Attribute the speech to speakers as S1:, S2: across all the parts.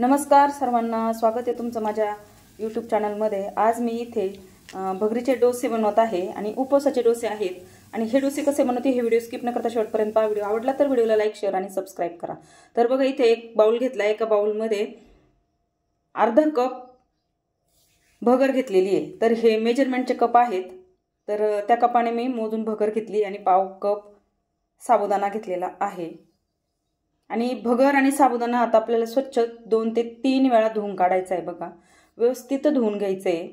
S1: नमस्कार सर्वांना, स्वागत आहे तुमचं माझ्या यूट्यूब चॅनलमध्ये। आज मी इथे भगरीचे डोसे बनवत आहे आणि उपवासाचे डोसे आहेत। आणि हे डोसे कसे बनवते हे व्हिडिओ स्किप न करता शेवटपर्यंत पहा। व्हिडिओ आवडला तर व्हिडिओला लाईक, शेअर आणि सबस्क्राइब करा। तर बघा, इथे एक बाउल घेतला, एका बाउलमध्ये अर्धा कप भगर घेतलेली आहे। तर हे मेजरमेंटचे कप आहेत, तर त्या कपाने मी मोजून भगर घेतली आणि पाव कप साबुदाणा घेतलेला आहे। आणि भगर आणि साबुदाणा आता आपल्याला स्वच्छ 2 ते 3 वेळा धुवून काढायचा आहे। बघा, व्यवस्थित धुवून घ्यायचं आहे,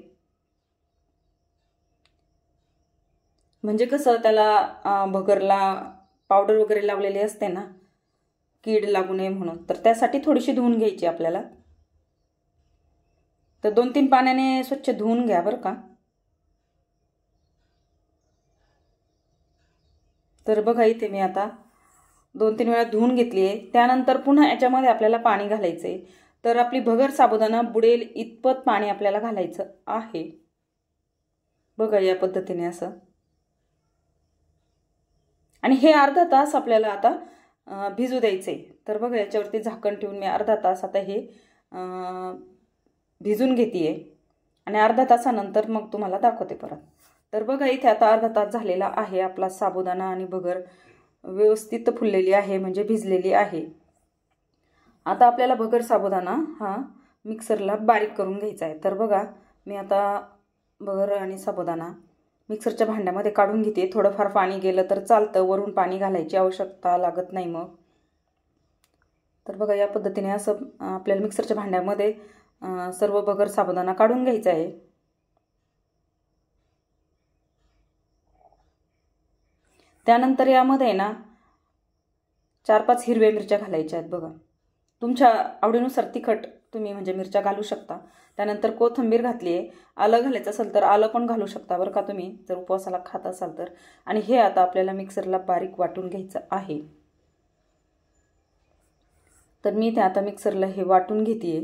S1: म्हणजे कसं त्याला भगरला पावडर वगैरे लावलेली असते ना, कीड लागू नये म्हणून, तर त्यासाठी थोडीशी धुवून घ्यायची आपल्याला। तर 2-3 पाण्याने स्वच्छ धुवून घ्या बरं का। तर बघा, इथे मी आता 2-3 वेळा धुवून घेतली आहे। त्यानंतर पुन्हा याच्यामध्ये आपल्याला पाणी घालायचं आहे। तर आपली भगर साबुदाणा बुडेल इतपत पाणी आपल्याला घालायचं आहे। बघा, या पद्धतीने असं। आणि हे अर्धा तास आपल्याला आता भिजू द्यायचे। तर बघा, याच्यावरती झाकण ठेवून मी अर्धा तास आता हे भिजून घेतेय आणि अर्धा तासानंतर मग तुम्हाला दाखवते परत। तर बघा, इथे आता अर्धा तास झालेला आहे। आपला साबुदाणा आणि भगर व्यवस्थित फुललेली आहे, म्हणजे भिजलेली आहे। आता आपल्याला भगर साबुदाणा हा मिक्सरला बारीक करून घ्यायचा आहे। तर बघा, मी आता भगर आणि साबुदाणा मिक्सरच्या भांड्यामध्ये काढून घेते। थोडंफार पाणी गेलं तर चालतं, वरून पाणी घालायची आवश्यकता लागत नाही मग। तर बघा, या पद्धतीने असं आपल्याला मिक्सरच्या भांड्यामध्ये सर्व भगर साबुदाणा काढून घ्यायचा आहे। त्यानंतर यामध्ये ना 4-5 हिरव्या मिरच्या घालायच्या आहेत। बघा, तुमच्या आवडीनुसार तिखट तुम्ही म्हणजे मिरच्या घालू शकता। त्यानंतर कोथिंबीर घातली आहे। आलं घालायचं असेल तर आलं पण घालू शकता बरं का, तुम्ही जर उपवासाला खात असाल तर। आणि हे आता आपल्याला मिक्सरला बारीक वाटून घ्यायचं आहे। तर मी ते आता मिक्सरला हे वाटून घेतेय।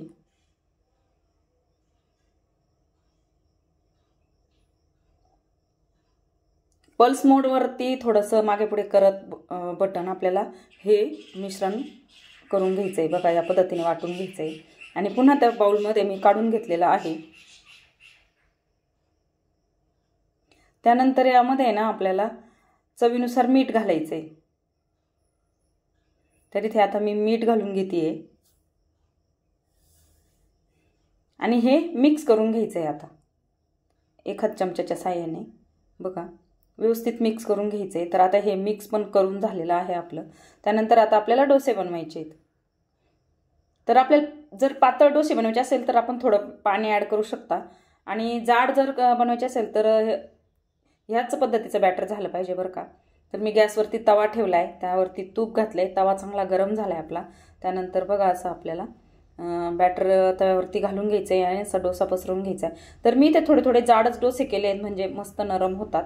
S1: पल्स मोडवरती थोडंसं मागे पुढे करत बटन आपल्याला हे मिश्रण करून घ्यायचं आहे। बघा, या पद्धतीने वाटून घ्यायचं आहे आणि पुन्हा त्या बाउलमध्ये मी काढून घेतलेला आहे। त्यानंतर यामध्ये ना आपल्याला चवीनुसार मीठ घालायचं आहे। तर इथे आता मी मीठ घालून घेतेय आणि हे मिक्स करून घ्यायचं आहे आता एखाद चमच्याच्या साहाय्याने। बघा, व्यवस्थित मिक्स करून घ्यायचे। तर आता हे मिक्स पण करून झालेलं आहे आपलं। त्यानंतर आता आपल्याला डोसे बनवायचे आहेत। तर आपल्याला जर पातळ डोसे बनवायचे असेल तर आपण थोडं पाणी ॲड करू शकता, आणि जाड जर बनवायचे असेल तर ह्याच पद्धतीचं बॅटर झालं पाहिजे बरं का। तर मी गॅसवरती तवा ठेवला आहे, त्यावरती तूप घातलं आहे, तवा चांगला गरम झाला आहे आपला। त्यानंतर बघा, असं आपल्याला बॅटर तव्यावरती घालून घ्यायचं आहे आणि असा डोसा पसरवून घ्यायचा आहे। तर मी ते थोडे जाडच डोसे केले आहेत, म्हणजे मस्त नरम होतात।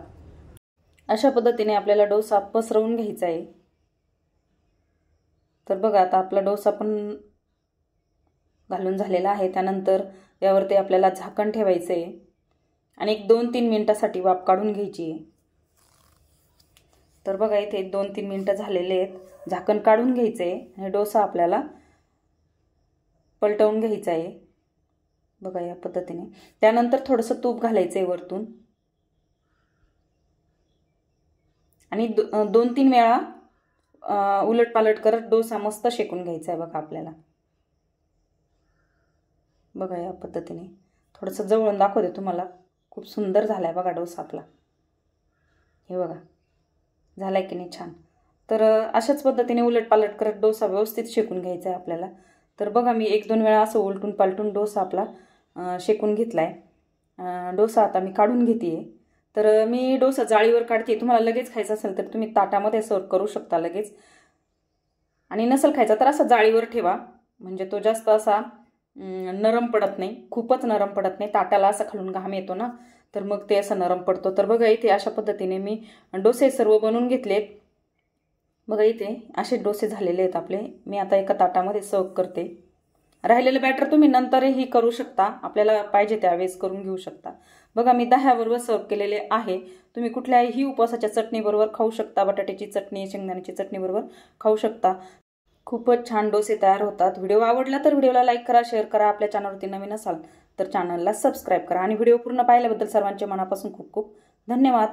S1: अशा पद्धतीने आपल्याला डोसा पसरवून घ्यायचा आहे। तर बघा, आता आपला डोसा पण घालून झालेला आहे। त्यानंतर यावरती आपल्याला झाकण ठेवायचं आहे आणि एक 2-3 मिनिटासाठी वाफ काढून घ्यायची आहे। तर बघा, इथे 2-3 मिनिटं झालेले आहेत। झाकण काढून घ्यायचं आहे आणि डोसा आपल्याला पलटवून घ्यायचा आहे। बघा, या पद्धतीने। त्यानंतर थोडंसं तूप घालायचं आहे वरतून आणि 2-3 वेळा उलटपालट करत डोसा मस्त शेकून घ्यायचा आहे। बघा, आपल्याला बघा, या पद्धतीने थोडंसं जवळून दाखवते तुम्हाला। खूप सुंदर झाला आहे बघा डोसा आपला। हे बघा, झाला आहे की नाही छान। तर अशाच पद्धतीने उलटपालट करत डोसा व्यवस्थित शेकून घ्यायचा आहे आपल्याला। तर बघा, मी 1-2 वेळा असं उलटून पालटून डोसा आपला शेकून घेतला आहे। डोसा आता मी काढून घेतेय। तर मी डोसा जाळीवर काढते। तुम्हाला लगेच खायचा असेल तर तुम्ही ताटामध्ये सर्व करू शकता लगेच, आणि नसेल खायचा तर असं जाळीवर ठेवा, म्हणजे तो जास्त असा नरम पडत नाही, खूपच नरम पडत नाही। ताटाला असा खालून घाम येतो ना, तर मग ते असं नरम पडतो। तर बघा, इथे अशा पद्धतीने मी डोसे सर्व बनवून घेतलेत। बघा, इथे असे डोसे झालेले आहेत आपले। मी आता एका ताटामध्ये सर्व करते। राहिलेलं बॅटर तुम्ही नंतरही करू शकता, आपल्याला पाहिजे त्यावेळेस करून घेऊ शकता। बघा, मी दह्याबरोबर सर्व केलेले आहे। तुम्ही कुठल्याही उपवासाच्या चटणीबरोबर खाऊ शकता, बटाट्याची चटणी, शेंगदाण्याची चटणी बरोबर खाऊ शकता। खूपच छान डोसे तयार होतात। व्हिडिओ आवडला तर व्हिडिओला लाईक करा, शेअर करा, आपल्या चॅनलवरती नवीन असाल तर चॅनलला सबस्क्राईब करा आणि व्हिडिओ पूर्ण पाहिल्याबद्दल सर्वांचे मनापासून खूप खूप धन्यवाद।